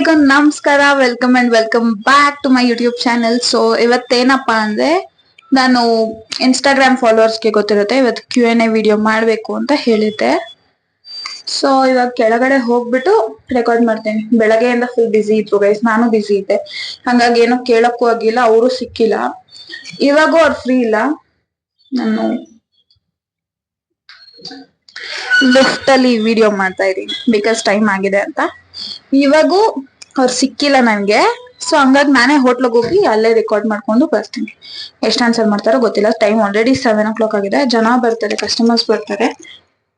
ಎಲ್ರಿಗೂ ನಮಸ್ಕಾರ. Welcome and welcome back to my YouTube channel. So ಇವತ್ತೇನಪ್ಪಾ ಅಂದ್ರೆ, ನಾನು ಇನ್ಸ್ಟಾಗ್ರಾಮ್ ಫಾಲೋವರ್ಸ್ಗೆ ಗೊತ್ತಿರುತ್ತೆ, ಇವತ್ತು Q&A ವಿಡಿಯೋ ಮಾಡ್ಬೇಕು ಅಂತ ಹೇಳಿದ್ದೆ. ಸೊ ಇವಾಗ ಕೆಳಗಡೆ ಹೋಗ್ಬಿಟ್ಟು ರೆಕಾರ್ಡ್ ಮಾಡ್ತೇನೆ. ಬೆಳಗ್ಗೆಯಿಂದ ಫುಲ್ ಬಿಸಿ ಇದ್ರು ಗೈಸ್, ನಾನು ಬಿಸಿ ಇದ್ದೆ, ಹಂಗಾಗಿ ಏನೋ ಕೇಳಕ್ಕೂ ಆಗಿಲ್ಲ, ಅವರು ಸಿಕ್ಕಿಲ್ಲ. ಇವಾಗೂ ಅವ್ರು ಫ್ರೀ ಇಲ್ಲ. ನಾನು ಲಿಫ್ಟ್ ಅಲ್ಲಿ ವಿಡಿಯೋ ಮಾಡ್ತಾ ಇದೀನಿ ಬಿಕಾಸ್ ಟೈಮ್ ಆಗಿದೆ ಅಂತ. ಇವಾಗೂ ಅವ್ರು ಸಿಕ್ಕಿಲ್ಲ ನನ್ಗೆ. ಸೊ ಹಂಗಾಗಿ ನಾನೇ ಹೋಟ್ಲಿಗೆ ಹೋಗಿ ಅಲ್ಲೇ ರೆಕಾರ್ಡ್ ಮಾಡ್ಕೊಂಡು ಬರ್ತೀನಿ. ಎಷ್ಟು ಆನ್ಸರ್ ಮಾಡ್ತಾರೋ ಗೊತ್ತಿಲ್ಲ. ಟೈಮ್ ಆಲ್ರೆಡಿ 7 o'clock ಆಗಿದೆ. ಜನ ಬರ್ತಾರೆ, ಕಸ್ಟಮರ್ಸ್ ಬರ್ತಾರೆ.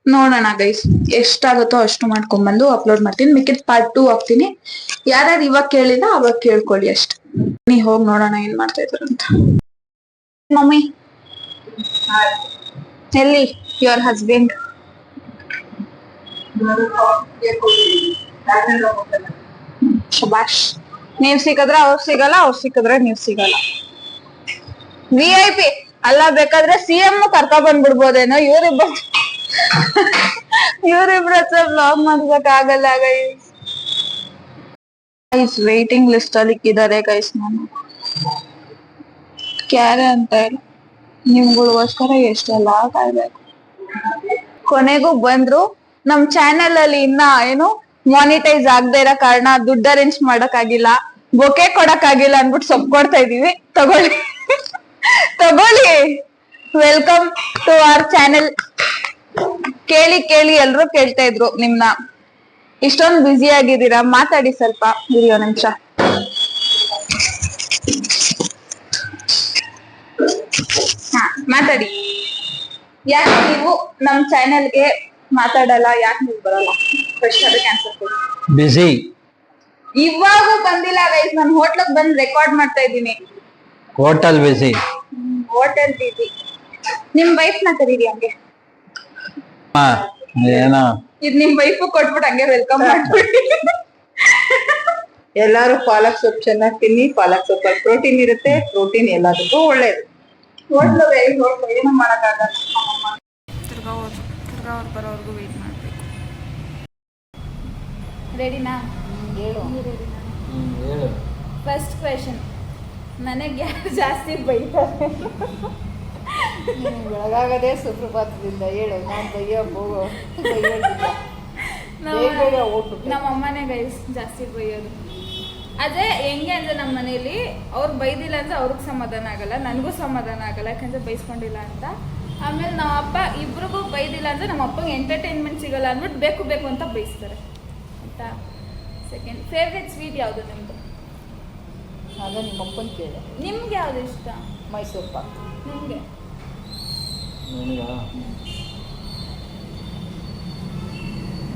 ನೋಡೋಣ ಗೈಸ್, ಎಷ್ಟಾಗುತ್ತೋ ಅಷ್ಟು ಮಾಡ್ಕೊಂಡ್ಬಂದು ಅಪ್ಲೋಡ್ ಮಾಡ್ತೀನಿ. ಮಿಕ್ಕಿದ್ ಪಾರ್ಟ್ 2 ಹಾಕ್ತೀನಿ. ಯಾರ್ಯಾರು ಇವಾಗ ಕೇಳಿಲ್ಲ ಅವಾಗ ಕೇಳ್ಕೊಳ್ಳಿ ಅಷ್ಟೆ. ನೀ ಹೋಗಿ ನೋಡೋಣ ಏನ್ ಮಾಡ್ತಾ ಇದ್ರು ಅಂತ. ಮಮ್ಮಿ ಎಲ್ಲಿ ಯುವರ್ ಹಸ್ಬೆಂಡ್? ಶಬಾಷ್. ನೀವ್ ಸಿಕ್ಕಿದ್ರೆ ಅವ್ರು ಸಿಗಲ್ಲ, ಅವ್ರು ಸಿಕ್ಕಿದ್ರೆ ನೀವ್ ಸಿಗಲ್ಲ. VIP ಅಲ್ಲ, ಬೇಕಾದ್ರೆ CM ಕರ್ಕ ಬಂದ್ಬಿಡ್ಬೋದೇನೋ. ಇವ್ರಿಬ್ರ ಬ್ಲಾಗ್ ಮಾಡ್ಬೇಕ್ ಆಗಲ್ಲ ಗೈಸ್. ವೇಟಿಂಗ್ ಲಿಸ್ಟ್ ಅಲ್ಲಿ ಇದ್ದಾರೆ ಗೈಸ್. ನಾನು ಕ್ಯಾರೆ ಅಂತ ಇಲ್ಲ, ನಿಮ್ಗಳಿಗೋಸ್ಕರ ಎಷ್ಟೆಲ್ಲ ಕಾಯ್ಬೇಕು. ಕೊನೆಗೂ ಬಂದ್ರು. ನಮ್ ಚಾನೆಲ್ ಅಲ್ಲಿ ಇನ್ನ ಏನು ಮಾನಿಟೈಸ್ ಆಗದೆ ಇರೋ ಕಾರಣ ದುಡ್ಡು ಅರೇಂಜ್ ಮಾಡಕ್ ಆಗಿಲ್ಲ, ಬೊಕೆ ಕೊಡಕ್ ಆಗಿಲ್ಲ ಅನ್ಬಿಟ್ಟು ಸೊಪ್ಪು ಕೊಡ್ತಾ ಇದೀವಿ. ತಗೊಳ್ಳಿ ತಗೊಳ್ಳಿ. Welcome to our channel. ಕೇಳಿ ಕೇಳಿ ಎಲ್ರು ಕೇಳ್ತಾ ಇದ್ರು ನಿಮ್ನ, ಇಷ್ಟೊಂದು ಬ್ಯುಸಿ ಆಗಿದ್ದೀರಾ, ಮಾತಾಡಿ ಸ್ವಲ್ಪ. ವಿಡಿಯೋ ನಿಮಿಷ. ಹಾ ಮಾತಾಡಿ. ಯಾಕೆ ನೀವು ನಮ್ ಚಾನೆಲ್ಗೆ ಮಾತಾಡಲ್ಲ? ಯಾಕೆ ನೀವು ಬರಲ್ಲ? ಫಸ್ಟ್ ಅದಕ್ಕೆ ಆನ್ಸರ್ ಕೊಡಿ. ಬಿಸಿ. ಇವಾಗೂ ಬಂದಿಲ್ಲ ಗೈಸ್. ನಾನು ಹೋಟ್ಲಿಗೆ ಬಂದು ರೆಕಾರ್ಡ್ ಮಾಡ್ತಾ ಇದ್ದೀನಿ. ಹೋಟೆಲ್ ಬಿಸಿ. ಹೋಟೆಲ್ ಬಿಸಿ. ನಿಮ್ ವೈಫ್ ನ ಕರೀರಿ ಹಂಗೆ. ಏನೋ ಇದು ನಿಮ್ ವೈಫ್ ಕೊಟ್ಬಿಟ್ಟು ಹಂಗೆ ವೆಲ್ಕಮ್ ಮಾಡ್ಬಿಡಿ. ಎಲ್ಲಾರು ಪಾಲಕ್ ಸೊಪ್ಪು ಚೆನ್ನಾಗಿ ತಿನ್ನಿ. ಪಾಲಕ್ ಸೊಪ್ಪಲ್ಲಿ ಪ್ರೋಟೀನ್ ಇರುತ್ತೆ. ಪ್ರೋಟೀನ್ ಎಲ್ಲದಕ್ಕೂ ಒಳ್ಳೇದು. ಹೋಟ್ಲು ಏನು ಮಾಡಕ್ಕಾಗಲ್ಲ. ತಿರ್ಗಾ ಅವ್ರು ಬರೋವರೆಗೂ ವೆಯ್ಟ್ ಮಾಡಬೇಕು. ರೆಡಿನಾ? ಹೇಳು. ಹೇಳು. ಫಸ್ಟ್ ಕ್ವೆಶನ್, ನನಗೆ ಯಾರು ಜಾಸ್ತಿ ಬೈತಾರೆ? ಬೆಳಗಾಗದೆ ಸುಪ್ರಭಾತದಿಂದ ಹೇಳು. ನಾನು ಬೈಯೋದಿಲ್ಲ. ನಮ್ಮ ಅಮ್ಮನೇ ಗೈಸ್ ಜಾಸ್ತಿ ಬೈಯೋದು. ಅದೇ ಹೆಂಗೆ ಅಂದ್ರೆ, ನಮ್ಮ ಮನೇಲಿ ಅವ್ರು ಬೈದಿಲ್ಲ ಅಂದ್ರೆ ಅವ್ರಿಗೆ ಸಮಾಧಾನ ಆಗಲ್ಲ, ನನಗೂ ಸಮಾಧಾನ ಆಗಲ್ಲ, ಯಾಕಂದ್ರೆ ಬೈಸ್ಕೊಂಡಿಲ್ಲ ಅಂತ. ಆಮೇಲೆ ನಮ್ಮ ಅಪ್ಪ ಇಬ್ರಿಗೂ ಬೈದಿಲ್ಲ ಅಂದ್ರೆ ನಮ್ಮ ಅಪ್ಪಂಗೆ ಎಂಟರ್ಟೈನ್ಮೆಂಟ್ ಸಿಗಲ್ಲ ಅಂದ್ಬಿಟ್ಟು ಬೇಕು ಬೇಕು ಅಂತ ಬೈಸ್ತಾರೆ ಆಯ್ತಾ. ಸೆಕೆಂಡ್, ಫೇವ್ರೆಟ್ ಸ್ವೀಟ್ ಯಾವುದು ನಿಮ್ದು? ಅದ ನಿಮ್ಮ ಅಪ್ಪನ ಕೇಳಿ. ನಿಮ್ಗೆ ಯಾವ್ದು ಇಷ್ಟ? ಮೈಸೂರು ಪಾಕ್. ನಿಮ್ಗೆ?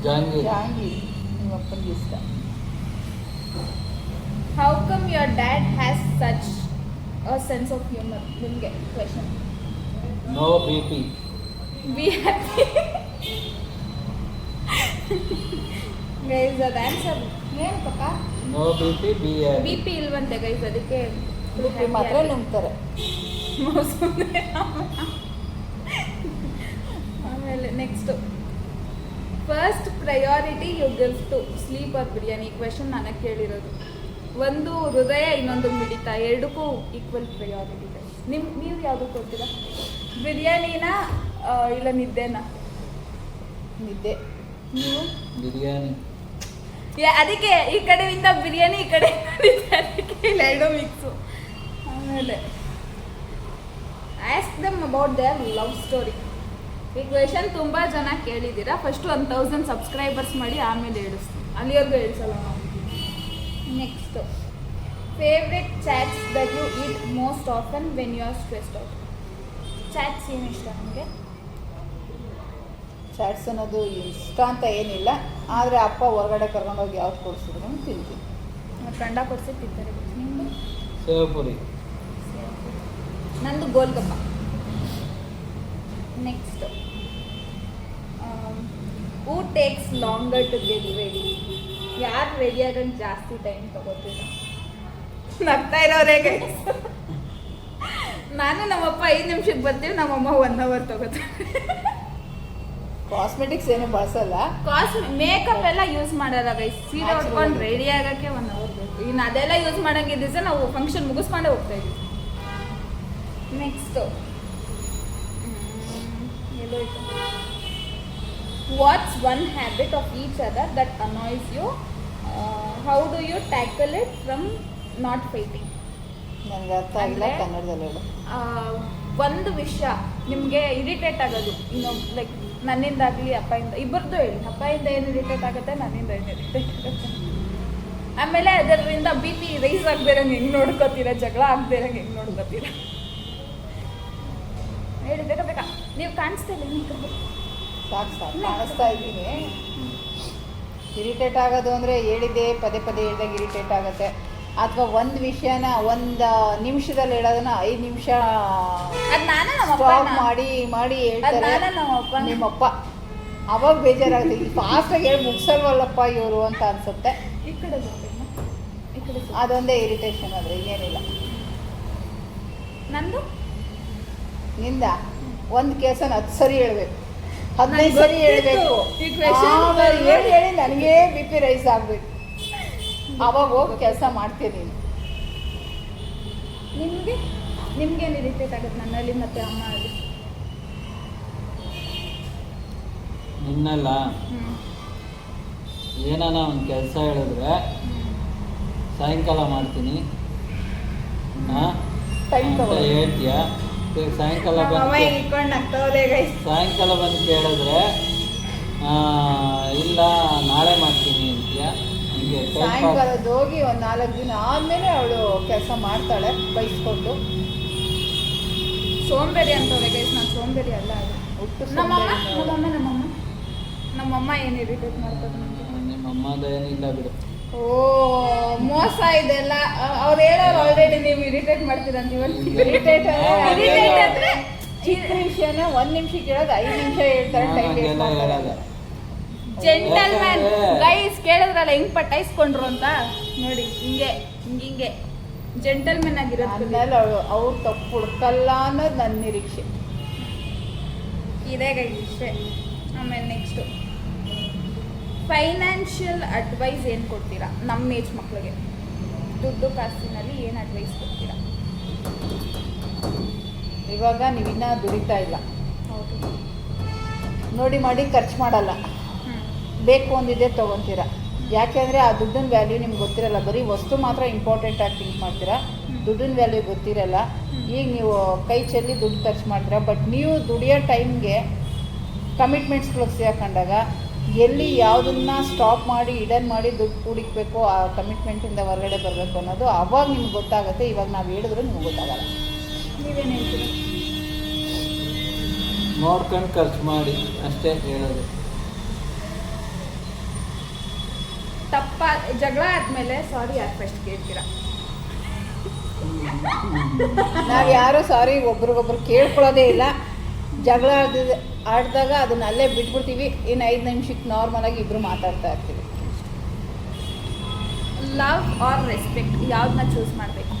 ಜಾಂಗಿ ನಿಮ್ಮ ಅಪ್ಪನಿಗೆ ಇಷ್ಟ. How come your dad has such a sense of humour? ನಿಮಗೆ question. No BP. Be happy. Guys ಅದು ಆನ್ಸರ್ ಏನು ಪಕ್ಕ? ನೋ BP, be happy. BP ಇಲ್ವಂತೆ ಗೈಸ್, ಅದಕ್ಕೆ ಮಾತ್ರ ನುಂಗ್ತಾರೆ. ಆಮೇಲೆ next, first priority you give to sleep or biryani? Question ನನಗೆ ಕೇಳಿರೋದು. ಒಂದು ಹೃದಯ, ಇನ್ನೊಂದು ಮಿಡಿತ, ಎರಡಕ್ಕೂ ಈಕ್ವಲ್ ಪ್ರಯಾರಿಟಿ. ನೀವು ಯಾವುದು ಕೊಡ್ತೀರಾ? ಬಿರಿಯಾನಿನ ಇಲ್ಲ ನಿದ್ದೆನಾ? ನಿದ್ದೆ. ನೀವು? ಬಿರಿಯಾನಿ. ಅದಕ್ಕೆ ಈ ಕಡೆಯಿಂದ ಬಿರಿಯಾನಿ, ಈ ಕಡೆ ಅದಕ್ಕೆ ಎರಡು ಮಿಕ್ಸು. ಆಮೇಲೆ ask dum about there love story. ಈ ಕ್ವೆಶನ್ ತುಂಬ ಜನ ಕೇಳಿದ್ದೀರಾ. ಫಸ್ಟು 1000 ಸಬ್ಸ್ಕ್ರೈಬರ್ಸ್ ಮಾಡಿ ಆಮೇಲೆ ಹೇಳಿಸ್ತೀನಿ, ಅಲ್ಲಿವರೆಗೂ ಹೇಳ್ಸಲ್ಲ ನಾವು. Next, favourite chaats that you eat most often when you are stressed out? Chaats ಏನು ಇಷ್ಟ ನಿಮಗೆ? ಚಾಟ್ಸ್ ಅನ್ನೋದು ಇಷ್ಟ ಅಂತ ಏನಿಲ್ಲ, ಆದರೆ ಅಪ್ಪ ಹೊರಗಡೆ ಕರ್ಕೊಂಡೋಗಿ ಯಾವ್ದು ಕೊಡಿಸಿದ್ರು ತಿಂತೀನಿ. ಕಂಡ ಕೊಡಿಸಿ ತಿಂತಾರೆ. ನಿಮ್ಮದು? ಸೇವಪುರಿ. ನಂದು golgappa. Next, who takes longer to get ready? ಯಾರು ರೆಡಿ ಆಗೋದು ಜಾಸ್ತಿ ಟೈಮ್ ತಗೋತೀರ? ನಗ್ತಾ ಇರೋರೇ ಗೈಸ್. ನಾನು ನಮ್ಮಪ್ಪ 5 ನಿಮಿಷಕ್ಕೆ ಬರ್ತೀವಿ, ನಮ್ಮಮ್ಮ 1 hour ತಗೋತಾರೆ. ಕಾಸ್ಮೆಟಿಕ್ಸ್ ಏನು ಬಳಸಲ್ಲ. ಮೇಕಪ್ ಎಲ್ಲ ಯೂಸ್ ಮಾಡಲ್ಲ ಗೈಸ್. ಸೀರೆ ಉಟ್ಕೊಂಡು ರೆಡಿ ಆಗಕ್ಕೆ 1 ಅವರ್ ಬೇಕು. ಇನ್ನು ಅದೆಲ್ಲ ಯೂಸ್ ಮಾಡಂಗಿದ್ದ ನಾವು ಫಂಕ್ಷನ್ ಮುಗಿಸ್ಕೊಂಡೇ ಹೋಗ್ತಾ ಇದ್ವಿ. ನೆಕ್ಸ್ಟ್ ಎಲ್ಲೋಯ್ತು. What's one habit of each other that annoys you? How do you tackle it from not fighting? ನನಗೆ ಅರ್ಥ ಆಗಿಲ್ಲ, ಕನ್ನಡದಲ್ಲಿ ಹೇಳು. ಒಂದು ವಿಷಯ ನಿಮಗೆ ಇರಿಟೇಟ್ ಆಗೋದು ಇನ್ನೊಂದು, ಲೈಕ್ ನನ್ನಿಂದಾಗಲಿ ಅಪ್ಪಯಿಂದ, ಇಬ್ಬರದ್ದು ಹೇಳಿ. ಅಪ್ಪಯಿಂದ ಏನು ಇರಿಟೇಟ್ ಆಗುತ್ತೆ, ನನ್ನಿಂದ ಏನು ಇರಿಟೇಟ್ ಆಗುತ್ತೆ. ಆಮೇಲೆ ಅದರಿಂದ BP ರೈಸ್ ಆಗದಿರಂಗೆ ಹೆಂಗೆ ನೋಡ್ಕೋತೀರಾ, ಜಗಳ ಆಗದಿರಂಗೆ ಹೆಂಗೆ ನೋಡ್ಕೋತೀರಾ ಹೇಳಿ. ಬೇಕಾ ನೀವು ಕಾಣಿಸ್ತಾ ಇಲ್ಲ. ಸಾಕು ಕಾಣಿಸ್ತಾ ಇದ್ದೀನಿ. ಇರಿಟೇಟ್ ಆಗೋದು ಅಂದರೆ ಹೇಳಿದ್ದೆ ಪದೇ ಪದೇ ಹೇಳಿದಾಗ ಇರಿಟೇಟ್ ಆಗುತ್ತೆ. ಅಥವಾ ಒಂದು ವಿಷಯನ 1 ನಿಮಿಷದಲ್ಲಿ ಹೇಳೋದನ್ನ 5 ನಿಮಿಷ ಸ್ಟಾಪ್ ಮಾಡಿ ಹೇಳ್ತಾರೆ ನಿಮ್ಮಪ್ಪ. ಅವಾಗ ಬೇಜಾರಾಗುತ್ತೆ, ಈ ಫಾಸ್ಟಾಗಿ ಹೇಳಿ ಮುಗಿಸಲ್ವಲ್ಲಪ್ಪ ಇವರು ಅಂತ ಅನ್ಸುತ್ತೆ. ಈ ಕಡೆ ಅದೊಂದೇ ಇರಿಟೇಷನ್, ಆದರೆ ಇನ್ನೇನಿಲ್ಲ. ನಂದು ನಿಂದ ಒಂದು ಕೇಸನ್ನು 10 ಸರಿ ಹೇಳ್ಬೇಕು, 15 ಸರಿ ಹೇಳ್ಬೇಕು. ಹೇಳಿ ನನಗೆ BP ರೈಸ್ ಆಗಬೇಕು. ಅವಾಗ ಹೋಗಿ ಕೆಲಸ ಮಾಡ್ತೀನಿ. ನಿಮ್ಗೇನು ಇರಿಟೇಟ್ ಆಗುತ್ತೆ ನನ್ನಲ್ಲಿ ಮತ್ತೆ ಅಮ್ಮ ಅಲ್ಲಿ? ನಿನ್ನಲ್ಲ, ಏನಾನ ಒಂದು ಕೆಲಸ ಹೇಳಿದ್ರೆ ಸಾಯಂಕಾಲ ಮಾಡ್ತೀನಿ ಅಂತ ಹೇಳ್ತೀಯ. ಸಾಯಂಕಾಲ ಬಂದು ಕೇಳಿದ್ರೆ ಇಲ್ಲ ನಾಳೆ ಮಾಡ್ತೀನಿ ಅಂತೀಯ. ಸಾಯಂಕಾಲದ ಹೋಗಿ 1 4 ದಿನ ಆದಮೇಲೆ ಅವಳು ಕೆಲಸ ಮಾಡ್ತಾಳೆ ಬೈಸ್ಕೊಂಡು. ಸೋಂಬೇರಿ ಅಂತವ್ರೆ ಗೈಸ್, ನಾನು ಸೋಂಬೇರಿ ಅಲ್ಲ. ಅದು ನಮ್ಮಮ್ಮ ಏನು ಇರಿಟೇಟ್ ಮಾಡ್ತಾರೆ ನಿಮ್ಮಮ್ಮದೇನಿಲ್ಲ ಬಿಡು. ಓ ಮೋಸ ಇದೆಲ್ಲ ಅವ್ರು ಹೇಳೋರು ಆಲ್ರೆಡಿ ನೀವು ಇರಿಟೇಟ್ ಮಾಡ್ತೀರಂತ. ಇರಿಟೇಟ್ ಅಂದ್ರೆ ಚಿಕ್ಕ ವಿಷಯನ 1 ನಿಮಿಷ ಕೇಳೋದು 5 ನಿಮಿಷ ಹೇಳ್ತಾರೆ. ಟೈಮ್ ಹೇಳಲ್ಲ. ಜೆಂಟಲ್ಮ್ಯಾನ್ ಗೈಸ್, ಕೇಳಿದ್ರಲ್ಲ ಹೆಂಗ್ ಪಟಾಯಿಸ್ಕೊಂಡ್ರು ಅಂತ ನೋಡಿ. ಹಿಂಗೆ ಜೆಂಟಲ್ಮೆನ್ ಆಗಿರೋದು. ಅವ್ರು ತಪ್ಪು ಹುಡ್ಕಲ್ಲ ಅನ್ನೋದು ನನ್ನ ನಿರೀಕ್ಷೆ ಇದೆ ಗೈಸ್ ಇಷ್ಟೇ. ಆಮೇಲೆ ನೆಕ್ಸ್ಟು ಫೈನಾನ್ಷಿಯಲ್ ಅಡ್ವೈಸ್ ಏನು ಕೊಡ್ತೀರಾ ನಮ್ಮ ಏಜ್ ಮಕ್ಕಳಿಗೆ? ದುಡ್ಡು ಕಾಸಿನಲ್ಲಿ ಏನು ಅಡ್ವೈಸ್ ಕೊಡ್ತೀರಾ? ಇವಾಗ ನೀವಿನ್ನ ದುಡಿತಾ ಇಲ್ಲ, ಹೌದು, ನೋಡಿ ಮಾಡಿ ಖರ್ಚು ಮಾಡಲ್ಲ, ಬೇಕು ಅಂದಿದ್ದೆ ತೊಗೊತೀರಾ. ಯಾಕೆಂದರೆ ಆ ದುಡ್ಡಿನ ವ್ಯಾಲ್ಯೂ ನಿಮ್ಗೆ ಗೊತ್ತಿರಲ್ಲ. ಬರೀ ವಸ್ತು ಮಾತ್ರ ಇಂಪಾರ್ಟೆಂಟ್ ಆಗಿ ಥಿಂಕ್ ಮಾಡ್ತೀರಾ, ದುಡ್ಡಿನ ವ್ಯಾಲ್ಯೂ ಗೊತ್ತಿರಲ್ಲ. ಈಗ ನೀವು ಕೈ ಚೆಲ್ಲಿ ದುಡ್ಡು ಖರ್ಚು ಮಾಡ್ತೀರಾ. ಬಟ್ ನೀವು ದುಡಿಯೋ ಟೈಮ್ಗೆ ಕಮಿಟ್ಮೆಂಟ್ಸ್ಗಳು ಸೇರ್ಕೊಂಡಾಗ ಎಲ್ಲಿ ಯಾವುದನ್ನ ಸ್ಟಾಪ್ ಮಾಡಿ ಇಡನ್ ಮಾಡಿ ದುಡ್ಡು ಕೂಡಿಕ್ಬೇಕು, ಆ ಕಮಿಟ್ಮೆಂಟಿಂದ ಹೊರಗಡೆ ಬರಬೇಕು ಅನ್ನೋದು ಅವಾಗ ನಿಮ್ಗೆ ಗೊತ್ತಾಗುತ್ತೆ. ಇವಾಗ ನಾವು ಹೇಳಿದ್ರು ನಿಮ್ಗೆ ಗೊತ್ತಾಗಲ್ಲ. ನೀವೇನು ಹೇಳ್ತೀರಾ? ನೋಡ್ಕೊಂಡು ಖರ್ಚು ಮಾಡಿ ಅಷ್ಟೇ ಹೇಳೋದು. ತಪ್ಪ ಜಗಳ ಆದ್ಮೇಲೆ ಸಾರಿ ಯಾರು ಫಸ್ಟ್ ಕೇಳ್ತೀರಾ? ನಾವು ಯಾರು ಸಾರಿ ಒಬ್ರಿಗೊಬ್ರು ಕೇಳ್ಕೊಳ್ಳೋದೇ ಇಲ್ಲ. ಜಗಳ ಆಡಿದಾಗ ಅದನ್ನ ಅಲ್ಲೇ ಬಿಟ್ಬಿಡ್ತೀವಿ. ಇನ್ನು 5 ನಿಮಿಷಕ್ಕೆ ನಾರ್ಮಲಾಗಿ ಇಬ್ಬರು ಮಾತಾಡ್ತಾ ಇರ್ತೀವಿ. ಲವ್ ಆರ್ ರೆಸ್ಪೆಕ್ಟ್ ಯಾವ್ದನ್ನ ಚೂಸ್ ಮಾಡಬೇಕು?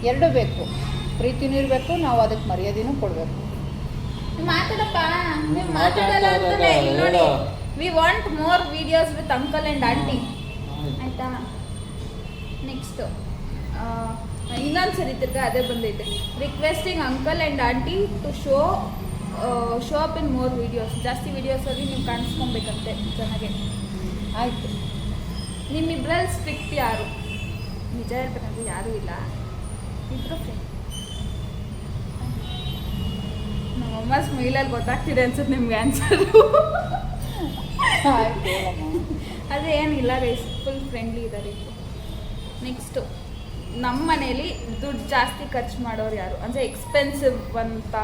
ಎರಡೂ ಬೇಕು. ಪ್ರೀತಿನೂ ಇರಬೇಕು, ನಾವು ಅದಕ್ಕೆ ಮರ್ಯಾದೆನೂ ಕೊಡಬೇಕು. ಮಾತಾಡಪ್ಪ, ನೀವು ಮಾತಾಡಲ್ಲ ಅಂತಾನೆ ನೋಡಿ. We want more videos with uncle and aunty, ಆಯಿತಾ? ನೆಕ್ಸ್ಟು ಇನ್ನೊಂದು ಸರಿ ತಿರ್ಗ ಅದೇ ಬಂದೈತೆ. Requesting uncle and aunty to show up in more videos. ಜಾಸ್ತಿ ವಿಡಿಯೋಸಲ್ಲಿ ನೀವು ಕಾಣಿಸ್ಕೊಬೇಕಂತೆ ಚೆನ್ನಾಗೆ. ಆಯಿತು. ನಿಮ್ಮಿಬ್ಬರಲ್ಲಿ ಸ್ಟ್ರಿಕ್ಟ್ ಯಾರು? ನಿಜ ಹೇಳ್ಬೇಕಂದ್ರೆ ಯಾರೂ ಇಲ್ಲ, ಇಬ್ಬರು ಫ್ರೆಂಡ್. ನಮ್ಮಮ್ಮ ಸ್ಮೈಲಲ್ಲಿ ಗೊತ್ತಾಗ್ತಿದೆ ಅನ್ಸುತ್ತೆ ನಿಮ್ಗೆ ಆನ್ಸರು. ಅದೇ ಏನಿಲ್ಲ ಗೈಸ್, ಫುಲ್ ಫ್ರೆಂಡ್ಲಿ ಇದ್ದಾರೆ. ನೆಕ್ಸ್ಟು ನಮ್ಮ ಮನೇಲಿ ದುಡ್ಡು ಜಾಸ್ತಿ ಖರ್ಚು ಮಾಡೋರು ಯಾರು ಅಂದರೆ ಎಕ್ಸ್ಪೆನ್ಸಿವ್ ಅಂತ?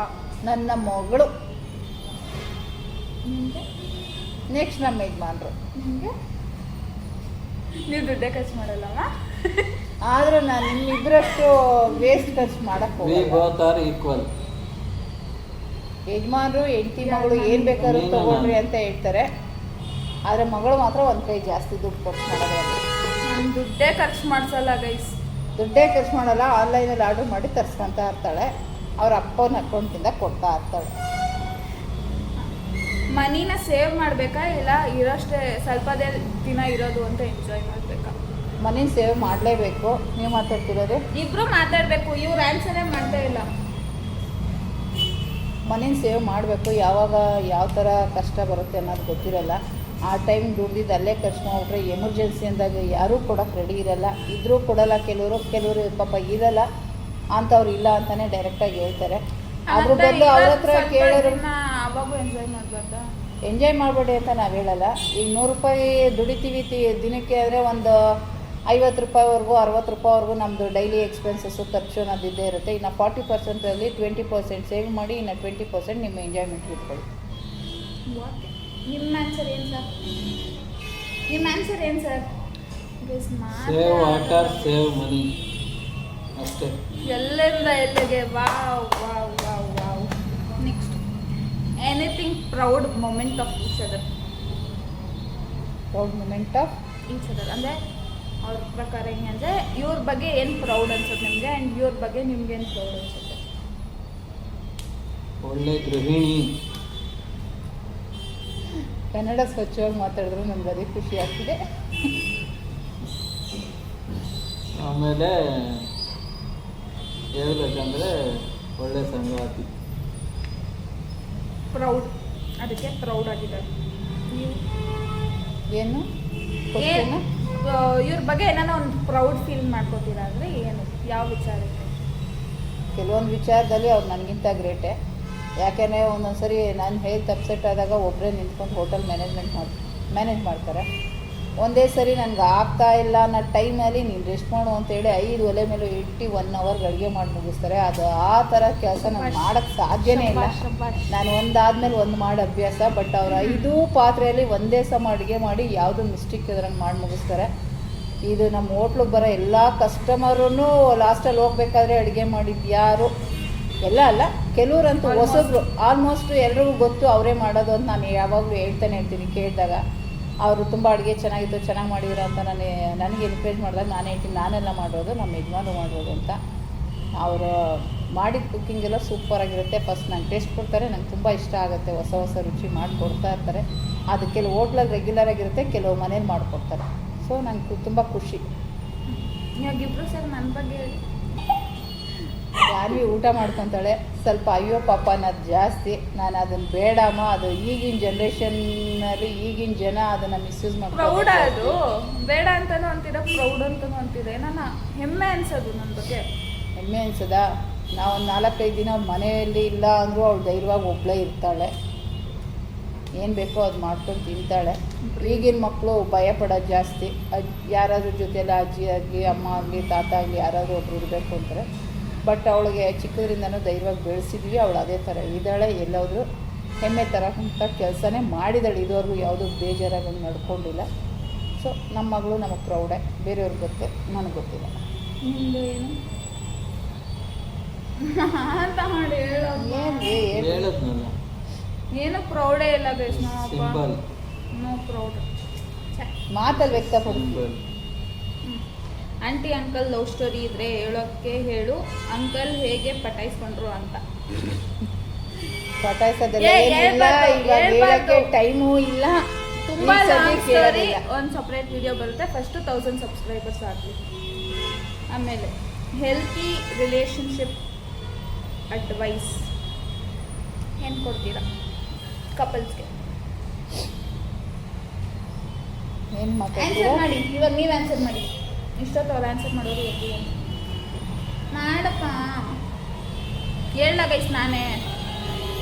ನನ್ನ ಮಗಳು. ನಿಮಗೆ? ನೆಕ್ಸ್ಟ್ ನಮ್ಮ ಯಜಮಾನ್ರು. ನಿಮಗೆ? ನೀವು ದುಡ್ಡೇ ಖರ್ಚು ಮಾಡಲ್ಲಮ್ಮ? ಆದರೂ ನಾನು ನಿಮ್ಮಿಬ್ಬರಷ್ಟು ವೇಸ್ಟ್ ಖರ್ಚು ಮಾಡಕ್ಕೆ ವಿ ಬೋತ್ ಆರ್ ಈಕ್ವಲ್. ಯಜಮಾನ್ರು ಹೆಂಡತಿ ಮಗಳು ಏನು ಬೇಕಾದ್ರೂ ತಗೊಳ್ರಿ ಅಂತ ಹೇಳ್ತಾರೆ, ಆದರೆ ಮಗಳು ಮಾತ್ರ ಒಂದು ಕೈ ಜಾಸ್ತಿ ದುಡ್ಡು ಖರ್ಚು ಮಾಡೋದು. ನಾನು ದುಡ್ಡೇ ಖರ್ಚು ಮಾಡಿಸಲ್ಲ ಗೈಸ್. ದುಡ್ಡೇ ಖರ್ಚು ಮಾಡಲ್ಲ, ಆನ್ಲೈನಲ್ಲಿ ಆರ್ಡರ್ ಮಾಡಿ ತರಿಸ್ಕೊತಾ ಇರ್ತಾಳೆ. ಅವ್ರ ಅಪ್ಪನ ಅಕೌಂಟಿಂದ ಕೊಡ್ತಾ ಇರ್ತಾಳೆ. ಮನಿನ ಸೇವ್ ಮಾಡಬೇಕಾ ಇಲ್ಲ ಇರೋಷ್ಟೇ ಸ್ವಲ್ಪದೇ ದಿನ ಇರೋದು ಅಂತ ಎಂಜಾಯ್ ಮಾಡಬೇಕಾ? ಮನಿ ಸೇವ್ ಮಾಡಲೇಬೇಕು. ನೀವು ಮಾತಾಡ್ತಿರೋದು ಇಬ್ರು ಮಾತಾಡಬೇಕು. ಇವ್ರು ಆನ್ಸರೇ ಮಾಡ್ತಾ ಇಲ್ಲ. ಮನೇನ ಸೇವ್ ಮಾಡಬೇಕು. ಯಾವಾಗ ಯಾವ ಥರ ಕಷ್ಟ ಬರುತ್ತೆ ಅನ್ನೋದು ಗೊತ್ತಿರಲ್ಲ. ಆ ಟೈಮ್ ದುಡ್ದಿದ್ದು ಅಲ್ಲೇ ಖರ್ಚು ಮಾಡಿಬಿಟ್ರೆ ಎಮರ್ಜೆನ್ಸಿ ಅಂದಾಗ ಯಾರೂ ಕೊಡೋಕ್ಕೆ ರೆಡಿ ಇರಲ್ಲ. ಇದ್ರೂ ಕೊಡಲ್ಲ. ಕೆಲವರು ಪಾಪ ಇರಲ್ಲ ಅಂಥವ್ರು ಇಲ್ಲ ಅಂತಲೇ ಡೈರೆಕ್ಟಾಗಿ ಹೇಳ್ತಾರೆ. ಅದ್ರ ಬದಲು ಅವ್ರ ಹತ್ರ ಕೇಳೋರು ಅವಾಗೂ ಎಂಜಾಯ್ ಮಾಡಬಾರ್ದಾ? ಎಂಜಾಯ್ ಮಾಡಬೇಡಿ ಅಂತ ನಾವು ಹೇಳಲ್ಲ. ಈಗ 100 ರೂಪಾಯಿ ದುಡಿತೀವಿ ದಿನಕ್ಕೆ ಅಂದರೆ ಒಂದು 50 ರೂಪಾಯಿವರೆಗೂ 60 ರೂಪಾಯಿವರೆಗೂ ನಮ್ಮದು ಡೈಲಿ ಎಕ್ಸ್ಪೆನ್ಸಸ್ಸು ಖರ್ಚು ಅನ್ನೋದಿದ್ದೇ ಇರುತ್ತೆ. ಇನ್ನು 40%ಅಲ್ಲಿ 20% ಸೇವ್ ಮಾಡಿ, ಇನ್ನು 20% ನಿಮ್ಮ ಎಂಜಾಯ್ಮೆಂಟ್ಗೆ ಇಟ್ಕೊಳ್ಳಿ. ನಿಮ್ಮ ಆನ್ಸರ್ ಏನು ಸರ್? ನಿಮ್ಮ ಆನ್ಸರ್ ಏನು sir? Save water, save money ಅಷ್ಟೇ. ಎಲ್ಲೆಂದ ಎಲ್ಲಿಗೆ? Wow wow wow wow. Next, anything proud moment of each other. Proud moment of each other ಅಂದರೆ ಅವ್ರ ಪ್ರಕಾರ ಹೆಂಗೆ ಅಂದರೆ ಇವ್ರ ಬಗ್ಗೆ ಏನು ಪ್ರೌಡ್ ಅನ್ಸುತ್ತೆ ನಿಮಗೆ, ಆ್ಯಂಡ್ ಇವ್ರ ಬಗ್ಗೆ ನಿಮ್ಗೆ ಏನು ಪ್ರೌಡ್ ಅನ್ಸುತ್ತೆ? ಒಳ್ಳೆ ಗೃಹಿಣಿ. ಕನ್ನಡ ಸ್ವಚ್ಛವಾಗಿ ಮಾತಾಡಿದ್ರು ನಮ್ಗೆ ಅದೇ ಖುಷಿ ಆಗ್ತಿದೆ. ಆಮೇಲೆ ಹೇಳ್ಬೇಕಂದ್ರೆ ಒಳ್ಳೆ ಸಂಗಾತಿ. ಪ್ರೌಡ್, ಅದಕ್ಕೆ ಪ್ರೌಡ್ ಆಗಿದ್ದಾರೆ. ನೀವು ಏನು ಕ್ವಶನ್? ಇವ್ರ ಬಗ್ಗೆ ಏನಾರ ಒಂದು ಪ್ರೌಡ್ ಫೀಲ್ ಮಾಡ್ಕೋತೀರಾ ಅಂದರೆ ಏನು, ಯಾವ ವಿಚಾರಕ್ಕೆ? ಕೆಲವೊಂದು ವಿಚಾರದಲ್ಲಿ ಅವ್ರು ನನಗಿಂತ ಗ್ರೇಟೆ. ಯಾಕೆಂದರೆ ಒಂದೊಂದು ಸರಿ ನಾನು ಹೆಲ್ತ್ ಅಪ್ಸೆಟ್ ಆದಾಗ ಒಬ್ಬರೇ ನಿಂತ್ಕೊಂಡು ಹೋಟೆಲ್ ಮ್ಯಾನೇಜ್ ಮಾಡ್ತಾರೆ. ಒಂದೇ ಸರಿ ನನಗೆ ಆಗ್ತಾ ಇಲ್ಲ ಅನ್ನೋ ಟೈಮಲ್ಲಿ ನೀನು ರೆಸ್ಟ್ ಮಾಡು ಅಂತೇಳಿ 5 ಒಲೆ ಮೇಲೆ ಇಟ್ಟು 1 ಅವರ್ಗೆ ಅಡುಗೆ ಮಾಡಿ ಮುಗಿಸ್ತಾರೆ. ಅದು ಆ ಥರ ಕೆಲಸ ನಾನು ಮಾಡೋಕ್ಕೆ ಸಾಧ್ಯನೇ ಇಲ್ಲ. ನಾನು ಒಂದಾದ್ಮೇಲೆ ಒಂದು ಮಾಡಿ ಅಭ್ಯಾಸ. ಬಟ್ ಅವ್ರು 5 ಪಾತ್ರೆಯಲ್ಲಿ ಒಂದೇ ಸಮ ಅಡುಗೆ ಮಾಡಿ ಯಾವುದೂ ಮಿಸ್ಟೇಕ್ ಇದ್ರಂಗೆ ಮಾಡಿ ಮುಗಿಸ್ತಾರೆ. ಇದು ನಮ್ಮ ಹೋಟ್ಲಿಗೆ ಬರೋ ಎಲ್ಲ ಕಸ್ಟಮರೂ ಲಾಸ್ಟಲ್ಲಿ ಹೋಗ್ಬೇಕಾದ್ರೆ ಅಡುಗೆ ಮಾಡಿದ್ದು ಯಾರು ಎಲ್ಲ ಅಲ್ಲ, ಕೆಲವ್ರಂತೂ ಹೊಸದ್ರು. ಆಲ್ಮೋಸ್ಟ್ ಎಲ್ರಿಗೂ ಗೊತ್ತು ಅವರೇ ಮಾಡೋದು ಅಂತ ನಾನು ಯಾವಾಗಲೂ ಹೇಳ್ತಾನೆ ಇರ್ತೀನಿ. ಕೇಳಿದಾಗ ಅವರು ತುಂಬ ಅಡುಗೆ ಚೆನ್ನಾಗಿತ್ತು, ಚೆನ್ನಾಗಿ ಮಾಡಿದ್ರು ಅಂತ ನನಗೆ ಎನ್ಕರೇಜ್ ಮಾಡಿದಾಗ ನಾನು ಹೇಳ್ತೀನಿ ನಾನೆಲ್ಲ ಮಾಡೋದು, ನಮ್ಮ ಯಜಮಾನರು ಮಾಡೋದು ಅಂತ. ಅವರು ಮಾಡಿದ ಕುಕ್ಕಿಂಗ್ ಎಲ್ಲ ಸೂಪರಾಗಿರುತ್ತೆ. ಫಸ್ಟ್ ನಂಗೆ ಟೇಸ್ಟ್ ಕೊಡ್ತಾರೆ, ನಂಗೆ ತುಂಬ ಇಷ್ಟ ಆಗುತ್ತೆ. ಹೊಸ ಹೊಸ ರುಚಿ ಮಾಡಿಕೊಡ್ತಾ ಇರ್ತಾರೆ. ಅದು ಕೆಲವು ಹೋಟ್ಲಲ್ಲಿ ರೆಗ್ಯುಲರ್ ಆಗಿರುತ್ತೆ, ಕೆಲವು ಮನೇಲಿ ಮಾಡಿಕೊಡ್ತಾರೆ. ಸೊ ನಂಗೆ ತುಂಬ ಖುಷಿ. ಇವಾಗಿಬ್ರು ಸರ್ ನನ್ನ ಬಗ್ಗೆ ಹೇಳಿ. ಯಾರು ಊಟ ಮಾಡ್ಕೊತಾಳೆ, ಸ್ವಲ್ಪ ಅಯ್ಯೋ ಪಾಪ ಅನ್ನೋದು ಜಾಸ್ತಿ. ನಾನು ಅದನ್ನು ಬೇಡಮ್ಮ, ಅದು ಈಗಿನ ಜನ್ರೇಷನ್ನಲ್ಲಿ ಈಗಿನ ಜನ ಅದನ್ನು ಮಿಸ್ಯೂಸ್ ಪ್ರೌಡ್ ಮಾಡ್ತಾರೆ. ಅದು ಬೇಡ ಅಂತಲೂ ಅಂತಿದೆ, ಪ್ರೌಡ್ ಅಂತಲೂ ಅಂತಿದೆ. ನನ್ನ ಹೆಮ್ಮೆ ಅನ್ಸೋದು ನನ್ನ ಬಗ್ಗೆ. ಹೆಮ್ಮೆ ಅನ್ಸದ? ನಾವು ಒಂದು 4-5 ದಿನ ಅವ್ರ ಮನೆಯಲ್ಲಿ ಇಲ್ಲ ಅಂದರೂ ಅವಳು ಧೈರ್ಯವಾಗಿ ಒಬ್ಬಳೇ ಇರ್ತಾಳೆ. ಏನು ಬೇಕೋ ಅದು ಮಾಡ್ಕೊಂಡು ತಿಂತಾಳೆ. ಈಗಿನ ಮಕ್ಕಳು ಭಯ ಪಡೋದು ಜಾಸ್ತಿ. ಯಾರಾದ್ರೂ ಜೊತೆಯಲ್ಲಿ ಅಜ್ಜಿ ಆಗಲಿ, ಅಮ್ಮ ಆಗಲಿ, ತಾತ ಆಗಲಿ ಯಾರಾದರೂ ಒಬ್ರು ಇರಬೇಕು ಅಂತಾರೆ. ಬಟ್ ಅವಳಿಗೆ ಚಿಕ್ಕದ್ರಿಂದನೂ ಧೈರ್ಯವಾಗಿ ಬೆಳೆಸಿದ್ವಿ. ಅವಳು ಅದೇ ಥರ ಇದ್ದಾಳೆ. ಎಲ್ಲೋದ್ರೂ ಹೆಮ್ಮೆ ಥರ ಅಂತ ಕೆಲಸನೇ ಮಾಡಿದಾಳೆ. ಇದುವರೆಗೂ ಯಾವುದೂ ಬೇಜಾರಾಗಿ ನಡ್ಕೊಂಡಿಲ್ಲ. ಸೊ ನಮ್ಮ ಮಗಳು ನಮಗೆ ಪ್ರೌಡೇ. ಬೇರೆಯವ್ರಿಗೆ ಗೊತ್ತೇ, ನನಗೆ ಗೊತ್ತಿಲ್ಲ. ನಿಮ್ಮದು ಏನು ಅಂತ ಮಾಡಿ ಹೇಳೋದು? ಹೇಳದ್ನಲ್ಲ, ಏನು ಪ್ರೌಡೇ ಇಲ್ಲ ಬೇಸ್. ಸಿಂಪಲ್. No proud. ಮಾತಲ್ಲಿ ವ್ಯಕ್ತಪಡಿಸ್ತೀವಿ. ಆಂಟಿ ಅಂಕಲ್ ಲವ್ ಸ್ಟೋರಿ ಇದ್ರೆ ಹೇಳೋಕ್ಕೆ ಹೇಳು. ಅಂಕಲ್ ಹೇಗೆ ಪಟಾಯಿಸ್ಕೊಂಡ್ರು ಅಂತ. ಪಟಾಯಿಸೋದೆಲ್ಲ ಏನಿಲ್ಲ, ಇವಾಗ ಹೇಳೋಕ್ಕೆ ಟೈಮೂ ಇಲ್ಲ. ತುಂಬ ಲಾಂಗ್ ಸ್ಟೋರಿ, ಒಂದು ಸಪ್ರೇಟ್ ವಿಡಿಯೋ ಬರುತ್ತೆ. ಫಸ್ಟು 1000 ಸಬ್ಸ್ಕ್ರೈಬರ್ಸ್ ಆಗಲಿ. ಆಮೇಲೆ ಹೆಲ್ತಿ ರಿಲೇಷನ್ಶಿಪ್ ಅಡ್ವೈಸ್ ಏನು ಕೊಡ್ತೀರಾ ಕಪಲ್ಸ್ಗೆ? ಏನು ಮಾತಾಡ್ತೀರಾ? ಆನ್ಸರ್ ಮಾಡಿ. ಇವಾಗ ನೀವು ಆನ್ಸರ್ ಮಾಡಿ. ಇಷ್ಟೊತ್ತು ಅವ್ರು ಆನ್ಸರ್ ಮಾಡೋರು ಎದ್ದು ಮಾಡಪ್ಪ ಹೇಳ ಗೈಸ್. ನಾನೇ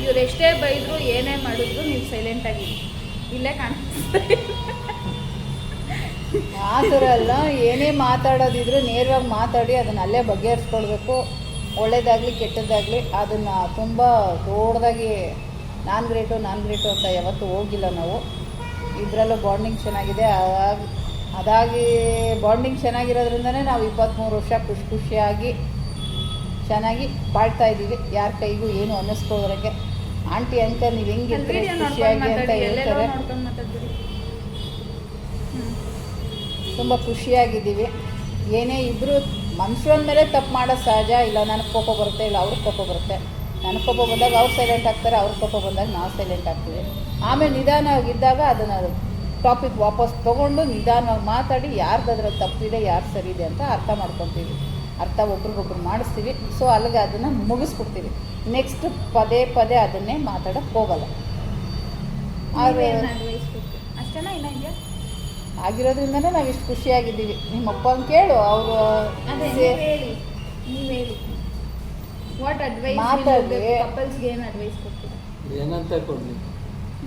ಇವ್ರು ಎಷ್ಟೇ ಬೈದ್ರು ಏನೇ ಮಾಡಿದ್ರು ನೀವು ಸೈಲೆಂಟಾಗಿ ಇಲ್ಲೇ ಕಾಣಿಸ್ತಾರೆ. ಆ ಥರ ಅಲ್ಲ, ಏನೇ ಮಾತಾಡೋದಿದ್ರು ನೇರವಾಗಿ ಮಾತಾಡಿ ಅದನ್ನು ಅಲ್ಲೇ ಬಗೆಹರಿಸ್ಕೊಳ್ಬೇಕು. ಒಳ್ಳೇದಾಗಲಿ ಕೆಟ್ಟದ್ದಾಗಲಿ ಅದನ್ನು ತುಂಬ ದೊಡ್ಡದಾಗಿ ನಾನು ಗ್ರೇಟು ಅಂತ ಯಾವತ್ತೂ ಹೋಗಿಲ್ಲ ನಾವು. ಇದರಲ್ಲೂ ಬಾಂಡಿಂಗ್ ಚೆನ್ನಾಗಿದೆ. ಅದಾಗಿ ಬಾಂಡಿಂಗ್ ಚೆನ್ನಾಗಿರೋದ್ರಿಂದನೇ ನಾವು 23 ವರ್ಷ ಖುಷಿಯಾಗಿ ಚೆನ್ನಾಗಿ ಬಾಳ್ತಾ ಇದ್ದೀವಿ. ಯಾರ ಕೈಗೂ ಏನು ಅನ್ನಿಸ್ಕೊಳ್ಳೋರಿಗೆ. ಆಂಟಿ ಅಂಕಲ್ ನೀವು ಹೆಂಗಿರ್ತೀರಿ ಖುಷಿಯಾಗಿ ಅಂತ ಹೇಳ್ತಾರೆ. ತುಂಬ ಖುಷಿಯಾಗಿದ್ದೀವಿ. ಏನೇ ಇಬ್ಬರು ಮನುಷ್ಯರ ಮೇಲೆ ತಪ್ಪು ಮಾಡೋದು ಸಹಜ. ಇಲ್ಲ ನನಗೆ ಕೋಪ ಬರುತ್ತೆ, ಇಲ್ಲ ಅವ್ರಿಗೆ ಕೋಪ ಬರುತ್ತೆ. ನನ್ನ ಕೋಪ ಬಂದಾಗ ಅವ್ರು ಸೈಲೆಂಟ್ ಆಗ್ತಾರೆ, ಅವ್ರ ಕೋಪ ಬಂದಾಗ ನಾವು ಸೈಲೆಂಟ್ ಆಗ್ತೀವಿ. ಆಮೇಲೆ ನಿಧಾನವಾಗಿದ್ದಾಗ ಅದನ್ನು ಟಾಪಿಕ್ ವಾಪಸ್ ತೊಗೊಂಡು ನಿಧಾನವಾಗಿ ಮಾತಾಡಿ ಯಾರ್ದಾದ್ರಲ್ಲಿ ತಪ್ಪಿದೆ ಯಾರು ಸರಿ ಇದೆ ಅಂತ ಅರ್ಥ ಮಾಡ್ಕೊತೀವಿ. ಅರ್ಥ ಒಬ್ರಿಗೊಬ್ರು ಮಾಡಿಸ್ತೀವಿ. ಸೊ ಅಲ್ಲಿಗೆ ಅದನ್ನು ಮುಗಿಸ್ಬಿಡ್ತೀವಿ. ನೆಕ್ಸ್ಟ್ ಪದೇ ಪದೇ ಅದನ್ನೇ ಮಾತಾಡೋಕ್ಕೆ ಹೋಗಲ್ಲ. ಆದರೆ ಅಡ್ವೈಸ್ ಕೊಡ್ತೀವಿ ಅಷ್ಟೇನಾ, ಇಲ್ಲ ಇದೆಯಾ? ಆಗಿರೋದ್ರಿಂದನೇ ನಾವು ಇಷ್ಟು ಖುಷಿಯಾಗಿದ್ದೀವಿ. ನಿಮ್ಮ ಅಪ್ಪನ ಕೇಳು, ಅವರು ಅದೇ ನೀವು ಹೇಳಿ ವಾಟ್ ಅಡ್ವೈಸ್ ಮಾತಾಡಿ. ಕಪಲ್ಸ್ಗೆ ಏನು ಅಡ್ವೈಸ್ ಕೊಡ್ತೀರಾ? ಏನಂತ ಕೊಡ್ಲಿ?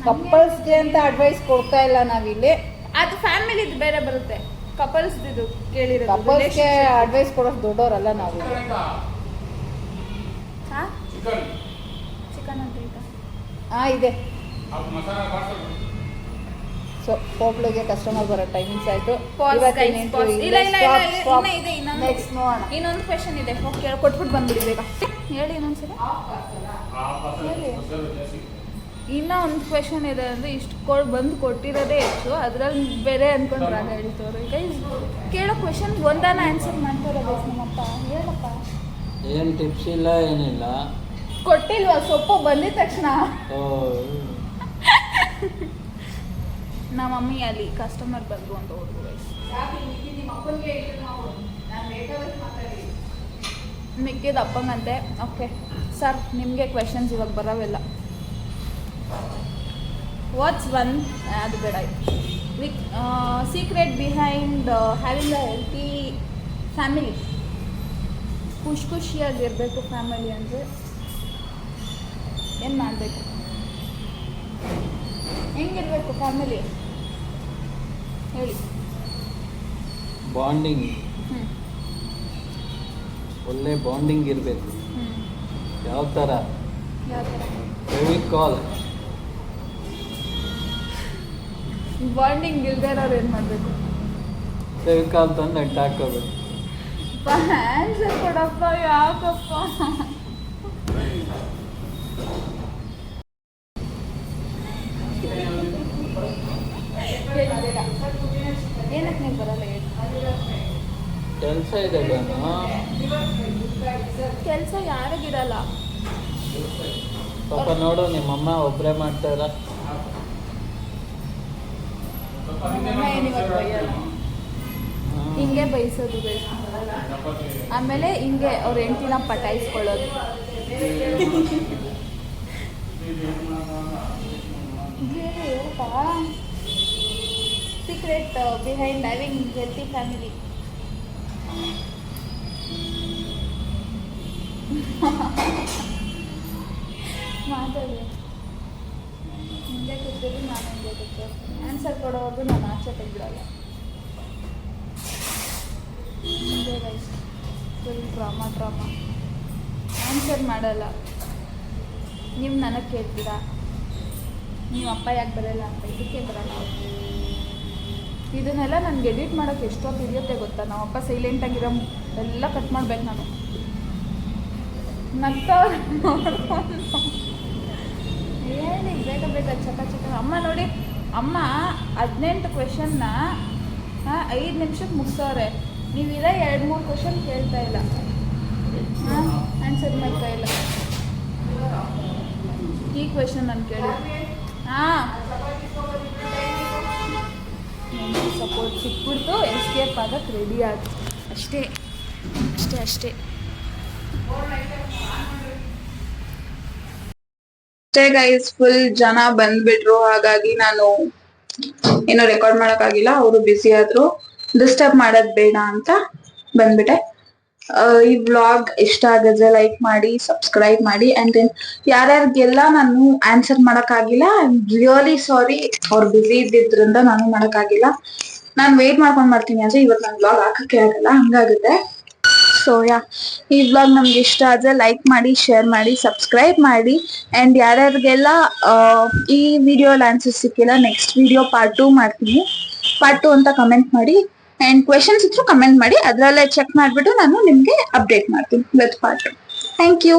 ಕಪಲ್ಸ್ಗೆ ಅಂತ ಅಡ್ವೈಸ್ ಕೊಡ್ತಾ ಇಲ್ಲ ನಾವಿಲ್ಲಿ. ಅದು ಫ್ಯಾಮಿಲಿದು ಬೇರೆ ಬರುತ್ತೆ, ಕಪಲ್ಸ್ ಇದು ಕೇಳಿರೋದು. ಕಪಲ್ಸ್ಗೆ ಅಡ್ವೈಸ್ ಕೊಡೋದು ದೊಡ್ಡವರಲ್ಲ ನಾವು. ಚಿಕನ್ ಅಂತ ಐತಾ? ಹಾಂ ಇದೆ. ಸೊ ಹೋಟ್ಲಿಗೆ ಕಸ್ಟಮರ್ ಬರೋ ಟೈಮಿಂಗ್ಸ್ ಆಯಿತು. ನೆಕ್ಸ್ಟ್ ನೋಡೋಣ. ಇನ್ನೊಂದು ಕ್ವೆಶನ್ ಇದೆ, ಹೋಗಿ ಕೊಟ್ಬಿಟ್ಟು ಬಂದ್ಬಿಡಿ ಬೇಗ. ಹೇಳಿ ಇನ್ನೊಂದ್ಸಲ ಹೇಳಿ. ಇನ್ನೂ ಒಂದು ಕ್ವೆಶನ್ ಇದೆ ಅಂದರೆ ಇಷ್ಟು ಬಂದು ಕೊಟ್ಟಿರೋದೇ ಹೆಚ್ಚು, ಅದರಲ್ಲಿ ಬೇರೆ ಅನ್ಕೊಂಡು ರಾಗ ಹಿಡಿತವ್ರು. ಈಗ ಕೇಳೋ ಕ್ವೆಶನ್ ಒಂದಾನ ಆನ್ಸರ್ ಮಾಡ್ತಾರೆ ನಮ್ಮಪ್ಪ. ಹೇಳಪ್ಪ. ಏನು ಟಿಪ್ಸ್ ಇಲ್ಲ ಏನಿಲ್ಲ. ಕೊಟ್ಟಿಲ್ವಾ ಸೊಪ್ಪು ಬಂದಿದ ತಕ್ಷಣ? ನಮ್ಮ ಮಮ್ಮಿ ಅಲ್ಲಿ ಕಸ್ಟಮರ್ ಬಂದು ಅಂತ ಹೋದ್ರು ಮಿಕ್ಕಿದ ಅಪ್ಪಂಗಂತೆ. ಓಕೆ ಸರ್, ನಿಮಗೆ ಕ್ವೆಶನ್ಸ್ ಇವಾಗ ಬರೋವೆಲ್ಲ. ವಾಟ್ಸ್ ಒನ್, ಅದು ಬೇಡ, secret behind having a healthy family. ಖುಷಿಯಾಗಿರಬೇಕು ಫ್ಯಾಮಿಲಿ ಅಂದರೆ ಏನು ಮಾಡಬೇಕು? ಹೆಂಗಿರ್ಬೇಕು ಫ್ಯಾಮಿಲಿ ಹೇಳಿ. ಬಾಂಡಿಂಗ್, ಒಳ್ಳೆ ಬಾಂಡಿಂಗ್ ಇರಬೇಕು. ಯಾವ ಥರ? ಫೆವಿಕಾಲ್. ಬಾಂಡಿಂಗ್ ಇಲ್ದೇ ಇರೋರು ಏನು ಮಾಡಬೇಕು? ಫೆವಿಕಾಲ್ ತಂದು ಅಡ್ಡ ಹಾಕೋಬೇಕು. ಆನ್ಸರ್ ಕೊಡಪ್ಪ, ಯಾಕಪ್ಪ? ಏನಕ್ಕೆ ನೀವು ಬರಲ್ಲ ಹೇಳಿ? ಕೆಲಸ ಇದೆ ನಾನು. ಕೆಲಸ ಯಾರಿಗಿರಲ್ಲ ಪಾಪ ನೋಡು, ನಿಮ್ಮಮ್ಮ ಒಬ್ಬರೇ ಮಾಡ್ತಾರ. ನಮ್ಮಮ್ಮ ಏನಿವತ್ತು ಬೈಯಲ್ಲ, ಹಿಂಗೆ ಬೈಸೋದು ಆಮೇಲೆ ಹಿಂಗೆ ಅವ್ರ ಹೆಂಡತಿನ ಪಟಾಯಿಸ್ಕೊಳ್ಳೋದು. Secret behind having healthy family. ಮಾತಾಡಿ. ಹಿಂದೆ ಕೂತಿದ್ದು ನಾನು ಹಿಂದೆ ಕೂತು ಆನ್ಸರ್ ಕೊಡೋವರೆಗೂ ನಾನು ಆಚೆ ತೆಗ್ದಿರಲ್ಲ. ಹಿಂದೆ ಗೈಸ್ ಫುಲ್ ಡ್ರಾಮಾ ಆನ್ಸರ್ ಮಾಡಲ್ಲ. ನೀವು ನನಗೆ ಕೇಳ್ತೀರಾ ನೀವು ಅಪ್ಪ ಯಾಕೆ ಬರೋಲ್ಲ ಅಂತ? ಇದಕ್ಕೆ ಬರೋಲ್ಲ. ಇದನ್ನೆಲ್ಲ ನನಗೆ ಎಡಿಟ್ ಮಾಡೋಕ್ಕೆ ಎಷ್ಟೊತ್ತು ಹಿಡಿಯುತ್ತೆ ಗೊತ್ತಾ? ನಮ್ಮಪ್ಪ ಸೈಲೆಂಟಾಗಿರೋ ಎಲ್ಲ ಕಟ್ ಮಾಡ್ಬೇಕು ನಾನು. ನಗ್ತವ್ರು ಹೇಳಿ ಬೇಗ ಚಕ ಅಮ್ಮ ನೋಡಿ, ಅಮ್ಮ 18 ಕ್ವೆಶನ್ನ 5 ನಿಮಿಷಕ್ಕೆ ಮುಗಿಸೋರೆ. ನೀವಿಲ್ಲ 2-3 ಕ್ವೆಶನ್ ಕೇಳ್ತಾ ಇಲ್ಲ, ಆನ್ಸರ್ ಮಾಡ್ತಾ ಇಲ್ಲ. ಈ ಕ್ವೆಶನ್ ನಾನು ಕೇಳಿ ಸಪೋರ್ಟ್ ಸಿಕ್ಬಿಡ್ತು, ಎಸ್ಕೇಪ್ ಆಗಕ್ಕೆ ರೆಡಿ ಆಯ್ತು. ಅಷ್ಟೇ. ಅಷ್ಟೇ ಗೈಸ್, ಫುಲ್ ಜನ ಬಂದ್ಬಿಟ್ರು. ಹಾಗಾಗಿ ನಾನು ಏನೋ ರೆಕಾರ್ಡ್ ಮಾಡಕ್ಕಾಗಿಲ್ಲ. ಅವರು ಬ್ಯುಸಿ ಆದ್ರು, ಡಿಸ್ಟರ್ಬ್ ಮಾಡೋದ್ ಬೇಡ ಅಂತ ಬಂದ್ಬಿಟ್ಟೆ. ಈ ವ್ಲಾಗ್ ಇಷ್ಟ ಆಗಿದ್ರೆ ಲೈಕ್ ಮಾಡಿ, ಸಬ್ಸ್ಕ್ರೈಬ್ ಮಾಡಿ. ಅಂಡ್ ದೆನ್ ಯಾರ್ಯಾರಿಗೆಲ್ಲ ನಾನು ಆನ್ಸರ್ ಮಾಡಕ್ಕಾಗಿಲ್ಲ, ಐ ಆಮ್ ರಿಯಲಿ ಸಾರಿ. ಅವ್ರು ಬ್ಯುಸಿ ಇದ್ದಿದ್ರಿಂದ ನಾನು ಮಾಡಕ್ಕಾಗಿಲ್ಲ. ನಾನು ವೇಟ್ ಮಾಡ್ಕೊಂಡ್ ಮಾಡ್ತೀನಿ ಅಂದ್ರೆ ಇವತ್ತು ನಾನು ವ್ಲಾಗ್ ಹಾಕಕ್ಕೆ ಆಗಲ್ಲ, ಹಂಗಾಗುತ್ತೆ. ಸೊ ಈ ವ್ಲಾಗ್ ನಮ್ಗೆ ಇಷ್ಟ ಆದ್ರೆ ಲೈಕ್ ಮಾಡಿ, ಶೇರ್ ಮಾಡಿ, ಸಬ್ಸ್ಕ್ರೈಬ್ ಮಾಡಿ. ಅಂಡ್ ಯಾರ್ಯಾರಿಗೆಲ್ಲ ಈ ವಿಡಿಯೋ ಆನ್ಸರ್ ಸಿಕ್ಕಿಲ್ಲ, ನೆಕ್ಸ್ಟ್ ವಿಡಿಯೋ ಪಾರ್ಟ್ 2 ಮಾಡ್ತೀನಿ. ಪಾರ್ಟ್ 2 ಅಂತ ಕಮೆಂಟ್ ಮಾಡಿ. ಅಂಡ್ ಕ್ವೆಶನ್ಸ್ ಇದ್ರು ಕಮೆಂಟ್ ಮಾಡಿ, ಅದ್ರಲ್ಲೇ ಚೆಕ್ ಮಾಡ್ಬಿಟ್ಟು ನಾನು ನಿಮ್ಗೆ ಅಪ್ಡೇಟ್ ಮಾಡ್ತೀನಿ ವಿತ್ ಪಾರ್ಟ್ 2. Thank you.